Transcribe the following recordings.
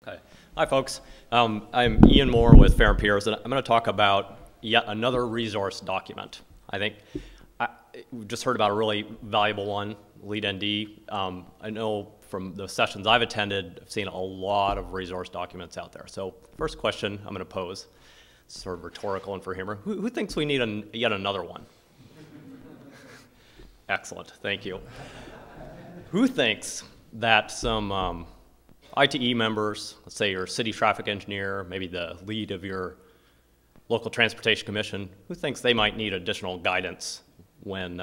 Okay. Hi, folks. I'm Ian Moore with Fair & Peers, and I'm going to talk about yet another resource document. I think we've just heard about a really valuable one, LeadND. I know from the sessions I've attended, I've seen a lot of resource documents out there. So first question I'm going to pose, sort of rhetorical and for humor, who thinks we need yet another one? Excellent. Thank you. Who thinks that some ITE members, let's say your city traffic engineer, maybe the lead of your local transportation commission, who thinks they might need additional guidance when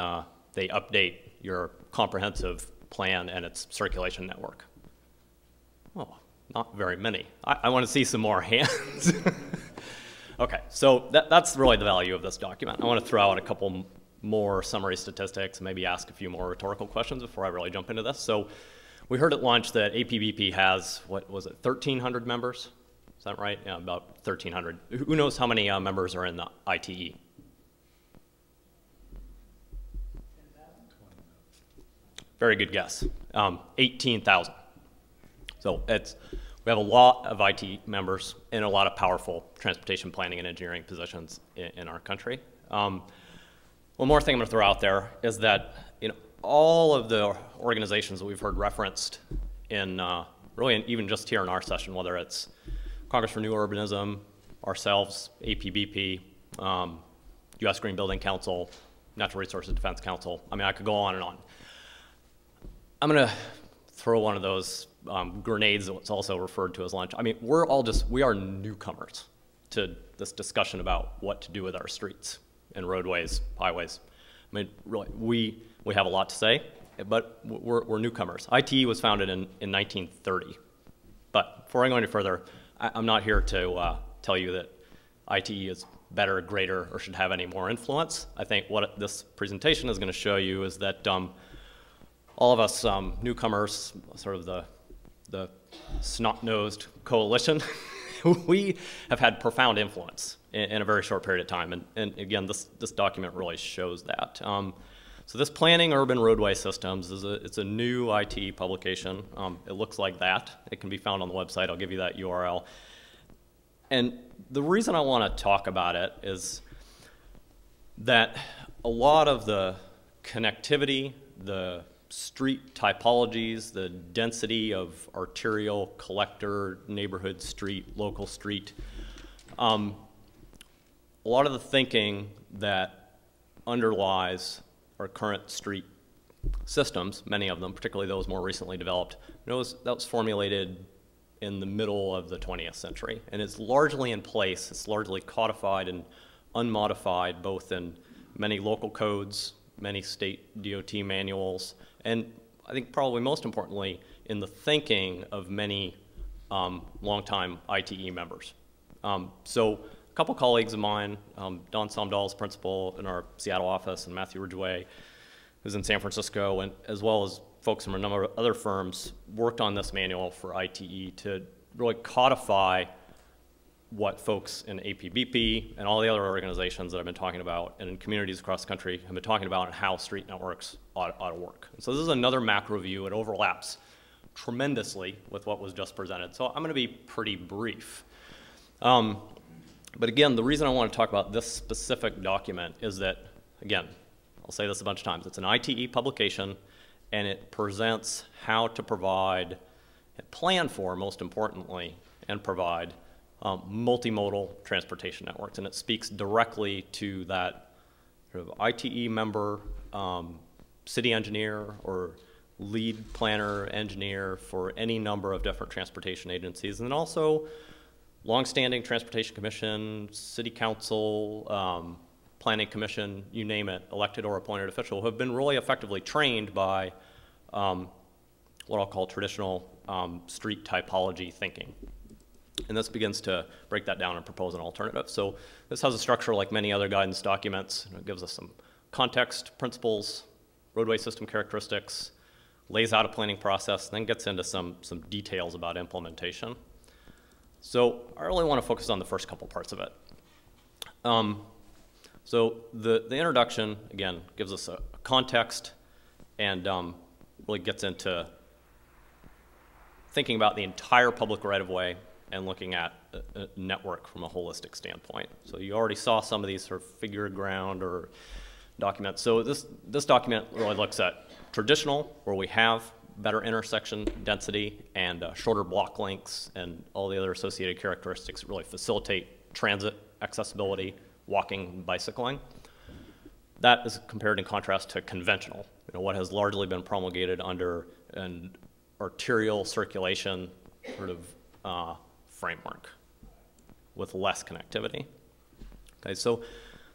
they update your comprehensive plan and its circulation network? Oh, not very many. I want to see some more hands. Okay, so that's really the value of this document. I want to throw out a couple more summary statistics, maybe ask a few more rhetorical questions before I really jump into this. So we heard at lunch that APBP has, what was it, 1,300 members? Is that right? Yeah, about 1,300. Who knows how many members are in the ITE? 10,000? Very good guess. 18,000. So we have a lot of IT members and a lot of powerful transportation planning and engineering positions in our country. One more thing I'm going to throw out there is that all of the organizations that we've heard referenced in really even just here in our session, whether it's Congress for New Urbanism, ourselves, APBP, U.S. Green Building Council, Natural Resources Defense Council. I mean, I could go on and on. I'm going to throw one of those grenades that's also referred to as lunch. I mean, we are newcomers to this discussion about what to do with our streets and roadways, highways. I mean, really, we have a lot to say, but we're newcomers. ITE was founded in 1930. But before I go any further, I'm not here to tell you that ITE is better, greater, or should have any more influence. I think what this presentation is going to show you is that all of us newcomers, sort of the snot-nosed coalition, we have had profound influence in a very short period of time. And again, this document really shows that. So this Planning Urban Roadway Systems it's a new ITE publication. It looks like that. It can be found on the website. I'll give you that URL. And the reason I want to talk about it is that a lot of the connectivity, the street typologies, the density of arterial, collector, neighborhood street, local street, a lot of the thinking that underlies our current street systems, many of them, particularly those more recently developed, that was formulated in the middle of the 20th century. And it's largely in place, it's largely codified and unmodified, both in many local codes, many state DOT manuals, and I think probably most importantly, in the thinking of many longtime ITE members. So a couple colleagues of mine, Don Somdahl's principal in our Seattle office, and Matthew Ridgway, who's in San Francisco, and as well as folks from a number of other firms, worked on this manual for ITE to really codify what folks in APBP and all the other organizations that I've been talking about and in communities across the country have been talking about and how street networks ought to work. And so this is another macro view. It overlaps tremendously with what was just presented. So I'm going to be pretty brief. But again, the reason I want to talk about this specific document is that, again, I'll say this a bunch of times, it's an ITE publication, and it presents how to provide, and plan for, most importantly, and provide multimodal transportation networks. And it speaks directly to that sort of ITE member, city engineer, or lead planner engineer for any number of different transportation agencies, and then also longstanding transportation commission, city council, planning commission, you name it, elected or appointed official, who have been really effectively trained by what I'll call traditional street typology thinking. And this begins to break that down and propose an alternative. So this has a structure like many other guidance documents. It gives us some context, principles, roadway system characteristics, lays out a planning process, then gets into some details about implementation. So I really want to focus on the first couple parts of it. So the introduction, again, gives us a context and really gets into thinking about the entire public right-of-way and looking at a network from a holistic standpoint. So you already saw some of these sort of figure ground or documents. So this document really looks at traditional, where we have better intersection density and shorter block lengths and all the other associated characteristics that really facilitate transit accessibility, walking, bicycling. That is compared in contrast to conventional, what has largely been promulgated under an arterial circulation sort of framework with less connectivity. Okay, so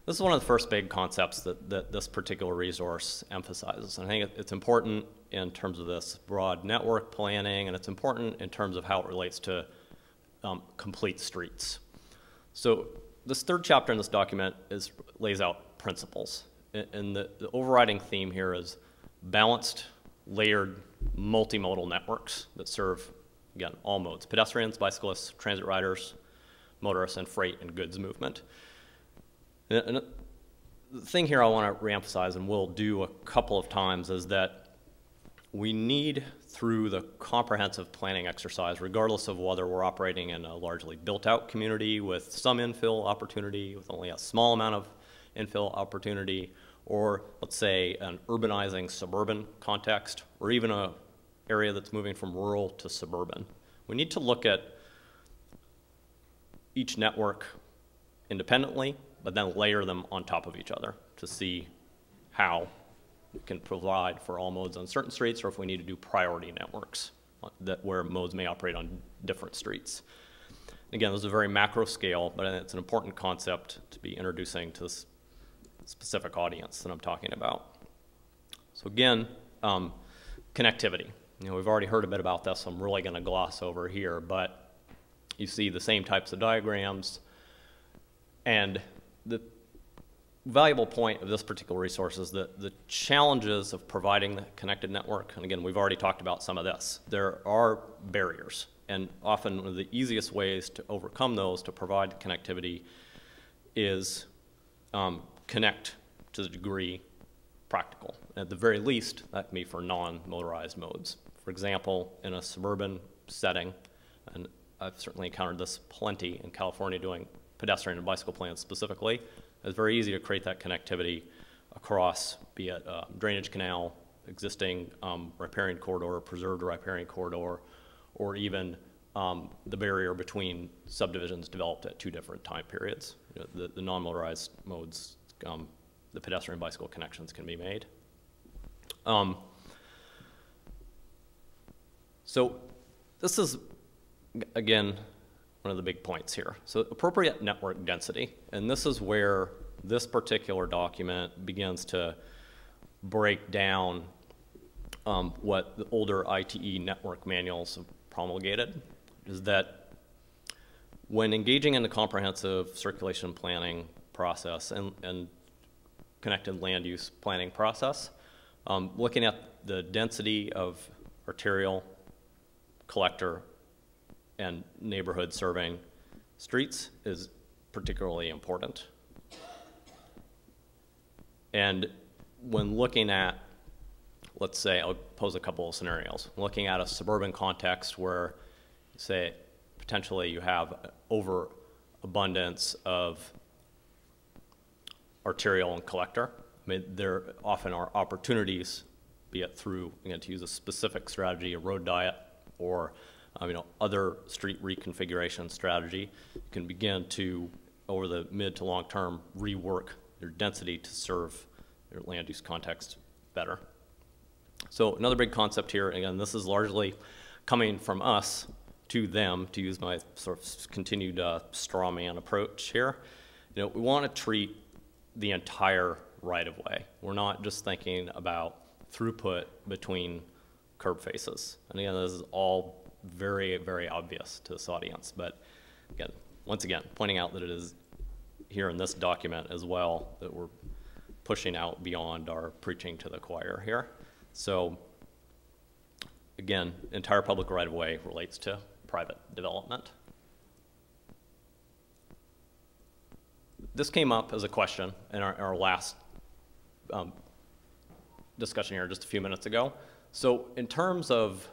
this is one of the first big concepts that this particular resource emphasizes. And I think it's important in terms of this broad network planning, and it's important in terms of how it relates to complete streets. So this third chapter in this document lays out principles. And the overriding theme here is balanced, layered, multimodal networks that serve, again, all modes: pedestrians, bicyclists, transit riders, motorists, and freight and goods movement. And the thing here I want to reemphasize, and we'll do a couple of times, is that we need, through the comprehensive planning exercise, regardless of whether we're operating in a largely built-out community with some infill opportunity, with only a small amount of infill opportunity, or let's say an urbanizing suburban context, or even an area that's moving from rural to suburban. We need to look at each network independently, but then layer them on top of each other to see how we can provide for all modes on certain streets, or if we need to do priority networks where modes may operate on different streets. Again, this is a very macro scale, but it's an important concept to be introducing to this specific audience that I'm talking about. So again, connectivity. We've already heard a bit about this, so I'm really going to gloss over here, but you see the same types of diagrams, and the valuable point of this particular resource is that the challenges of providing the connected network, and again, we've already talked about some of this, there are barriers, and often one of the easiest ways to overcome those, to provide connectivity, is connect to the degree practical. At the very least, that can be for non-motorized modes. For example, in a suburban setting, and I've certainly encountered this plenty in California doing pedestrian and bicycle plans specifically, it's very easy to create that connectivity across, be it a drainage canal, existing riparian corridor, preserved riparian corridor, or even the barrier between subdivisions developed at two different time periods. The non-motorized modes, the pedestrian bicycle connections can be made. So this is, again, one of the big points here. So appropriate network density, and this is where this particular document begins to break down what the older ITE network manuals have promulgated, is that when engaging in the comprehensive circulation planning process and connected land use planning process, looking at the density of arterial, collector, and neighborhood serving streets is particularly important. And when looking at, let's say, I'll pose a couple of scenarios. Looking at a suburban context where, say, potentially you have overabundance of arterial and collector. I mean, there often are opportunities, be it through, again, to use a specific strategy, a road diet, or other street reconfiguration strategy. You can begin to, over the mid to long term, rework your density to serve your land use context better. So another big concept here, again, this is largely coming from us to them, to use my sort of continued straw man approach here. We want to treat the entire right-of-way. We're not just thinking about throughput between curb faces. And again, this is all very, very obvious to this audience. But again, once again, pointing out that it is here in this document as well that we're pushing out beyond our preaching to the choir here. So again, entire public right-of-way relates to private development. This came up as a question in our last discussion here just a few minutes ago. So in terms of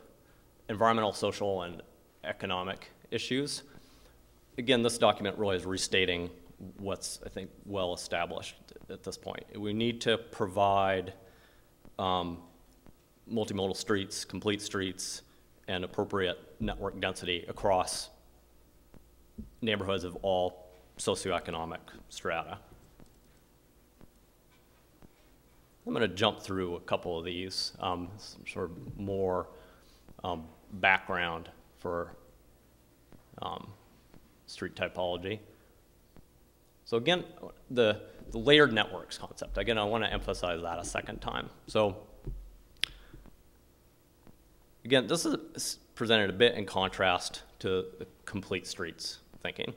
environmental, social, and economic issues. Again, this document really is restating what's, I think, well established at this point. We need to provide multimodal streets, complete streets, and appropriate network density across neighborhoods of all socioeconomic strata. I'm going to jump through a couple of these, some sort of more background for street typology. So again, the layered networks concept, again, I want to emphasize that a second time. So again, this is presented a bit in contrast to the complete streets thinking.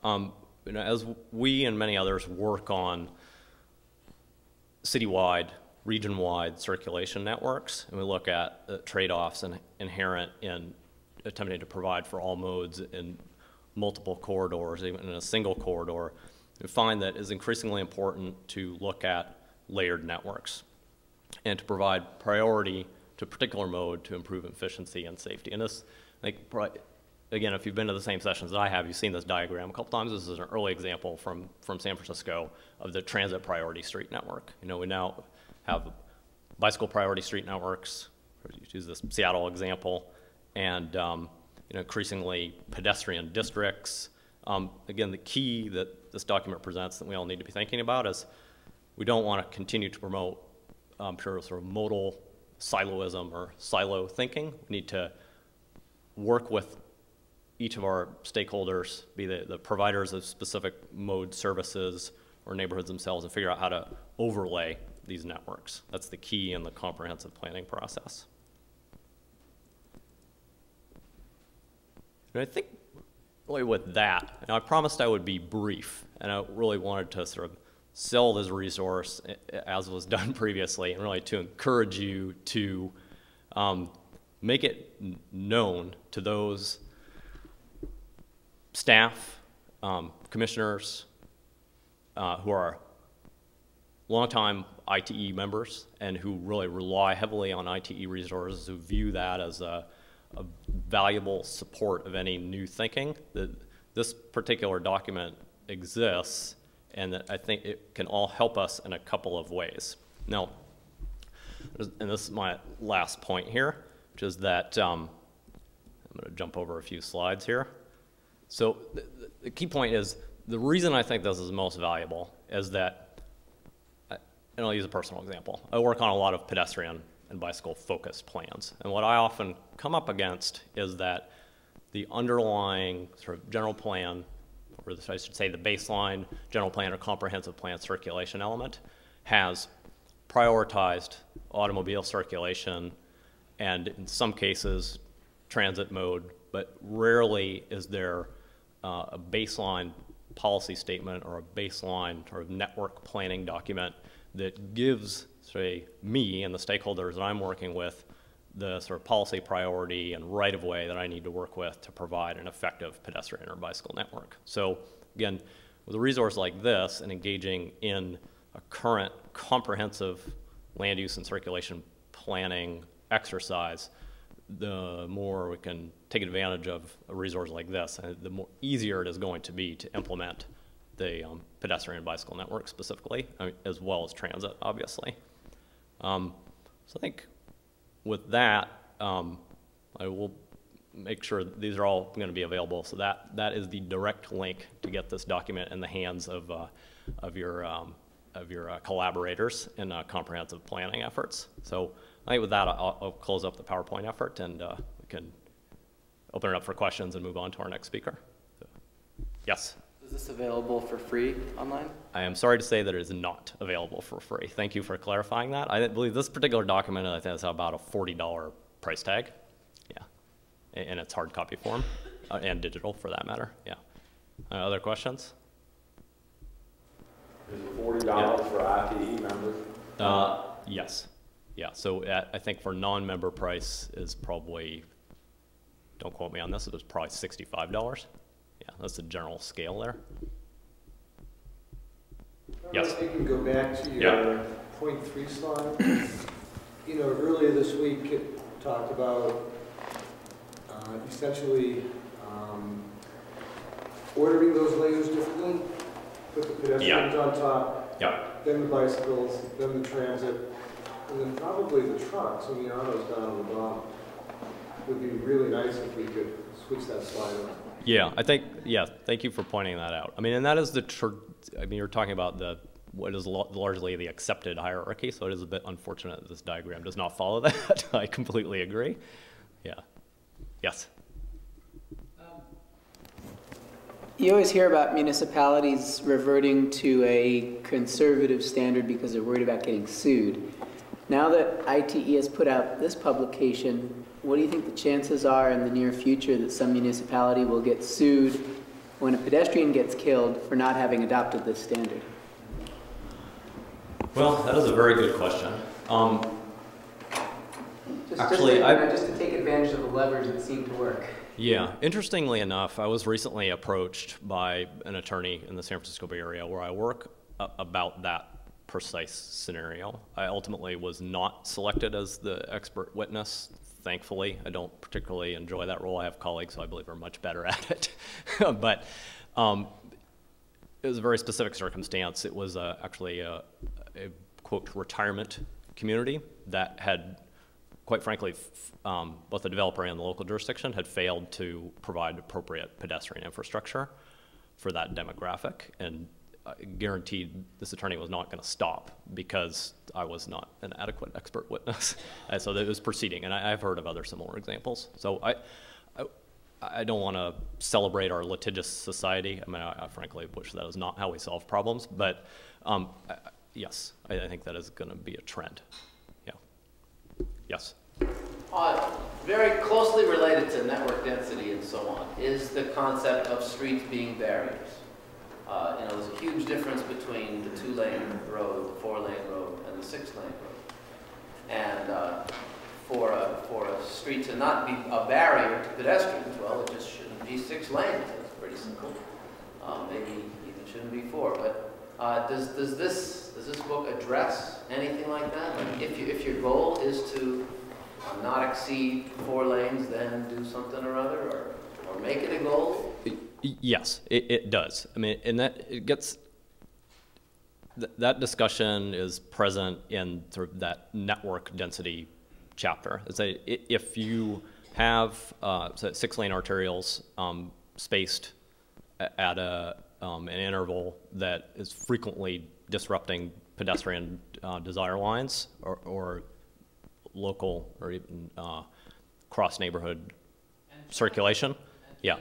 You know, as we and many others work on citywide, region-wide circulation networks, and we look at the trade-offs inherent in attempting to provide for all modes in multiple corridors, even in a single corridor, we find that it's increasingly important to look at layered networks and to provide priority to a particular mode to improve efficiency and safety. And this, like, again, if you've been to the same sessions that I have, you've seen this diagram a couple times. This is an early example from San Francisco of the transit priority street network. You know, we now have bicycle priority street networks, or use this Seattle example, and you know, increasingly pedestrian districts. Again, the key that this document presents that we all need to be thinking about is we don't want to continue to promote pure sort of modal siloism or silo thinking. We need to work with each of our stakeholders, be the providers of specific mode services or neighborhoods themselves, and figure out how to overlay these networks. That's the key in the comprehensive planning process. And I think really with that, and I promised I would be brief, and I really wanted to sort of sell this resource as was done previously, and really to encourage you to make it known to those staff, commissioners who are longtime ITE members and who really rely heavily on ITE resources, who view that as a valuable support of any new thinking, that this particular document exists and that I think it can all help us in a couple of ways. Now, and this is my last point here, which is that I'm going to jump over a few slides here. So the key point is the reason I think this is most valuable is that, and I'll use a personal example. I work on a lot of pedestrian and bicycle focused plans. And what I often come up against is that the underlying sort of general plan, or I should say the baseline general plan or comprehensive plan circulation element, has prioritized automobile circulation and in some cases transit mode, but rarely is there a baseline policy statement or a baseline sort of network planning document that gives, say, me and the stakeholders that I'm working with the sort of policy priority and right-of-way that I need to work with to provide an effective pedestrian or bicycle network. So again, with a resource like this and engaging in a current comprehensive land use and circulation planning exercise, the more we can take advantage of a resource like this, and the more easier it is going to be to implement the pedestrian and bicycle network specifically, as well as transit, obviously. So I think with that, I will make sure that these are all going to be available. So that is the direct link to get this document in the hands of your collaborators in comprehensive planning efforts. So I think with that, I'll close up the PowerPoint effort, and we can open it up for questions and move on to our next speaker. So, yes? Is this available for free online? I am sorry to say that it is not available for free. Thank you for clarifying that. I believe this particular document, I think, is about a $40 price tag. Yeah, in its hard copy form, and digital for that matter. Yeah. Other questions? Is it $40 for ITE members? Yes. Yeah, so I think for non-member price is probably, don't quote me on this, it was probably $65. Yeah, that's the general scale there. Yes? If you can go back to your point 3 slide. You know, earlier this week it talked about essentially ordering those lanes differently, put the pedestrians on top, then the bicycles, then the transit, and then probably the trucks and the autos down on the bottom. It would be really nice if we could switch that slide around. Yeah, I think, yeah, thank you for pointing that out. I mean, and that is I mean, you're talking about what is largely the accepted hierarchy, so it is a bit unfortunate that this diagram does not follow that. I completely agree. Yeah. Yes? You always hear about municipalities reverting to a conservative standard because they're worried about getting sued. Now that ITE has put out this publication, what do you think the chances are in the near future that some municipality will get sued when a pedestrian gets killed for not having adopted this standard? Well, that is a very good question. Just to take advantage of the levers that seem to work. Yeah, interestingly enough, I was recently approached by an attorney in the San Francisco Bay Area where I work about that precise scenario. I ultimately was not selected as the expert witness. Thankfully, I don't particularly enjoy that role. I have colleagues who I believe are much better at it. But it was a very specific circumstance. It was actually a quote, retirement community that had, quite frankly, both the developer and the local jurisdiction had failed to provide appropriate pedestrian infrastructure for that demographic. And guaranteed this attorney was not going to stop because I was not an adequate expert witness. And so it was proceeding, and I've heard of other similar examples. So I don't want to celebrate our litigious society. I mean, I frankly wish that is not how we solve problems, but yes, I think that is going to be a trend. Yeah. Yes? Very closely related to network density and so on is the concept of streets being barriers. You know, there's a huge difference between the 2-lane road, the 4-lane road, and the 6-lane road. And for a street to not be a barrier to pedestrians, well, it just shouldn't be 6 lanes. That's pretty simple. Maybe even shouldn't be 4. But does this book address anything like that? Like if your goal is to not exceed 4 lanes, then do something or other, or make it a goal? Yes, it does. I mean, and that discussion is present in sort of that network density chapter. It's if you have 6-lane arterials spaced at an interval that is frequently disrupting pedestrian desire lines or local or even cross neighborhood circulation. Yeah.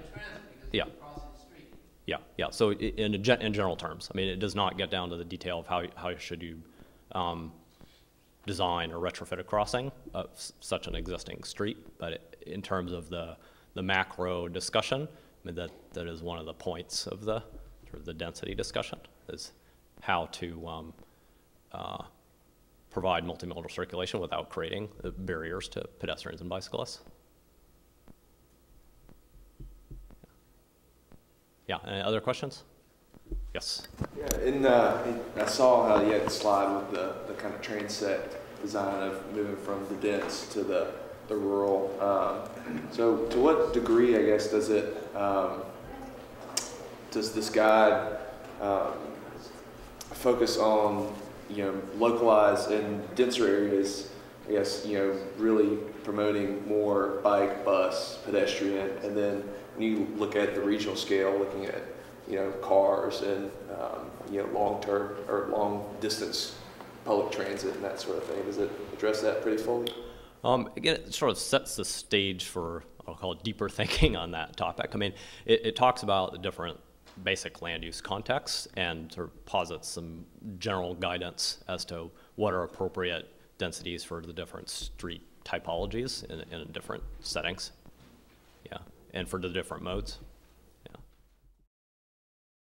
Yeah. Yeah. So in general terms, I mean, it does not get down to the detail of how should you design or retrofit a crossing of such an existing street, but in terms of the macro discussion, I mean, that is one of the points of the sort of the density discussion is how to provide multimodal circulation without creating barriers to pedestrians and bicyclists. Yeah, any other questions? Yes. Yeah, I saw how you had the slide with the kind of transect design of moving from the dense to the rural. So to what degree, I guess, does this guide focus on, localized in denser areas, I guess, really promoting more bike, bus, pedestrian, and then when you look at the regional scale, looking at, cars and, long-term or long-distance public transit and that sort of thing, does it address that pretty fully? Again, it sort of sets the stage for, I'll call it deeper thinking on that topic. I mean, it talks about the different basic land use contexts and sort of posits some general guidance as to what are appropriate densities for the different street typologies in different settings. Yeah, and for the different modes.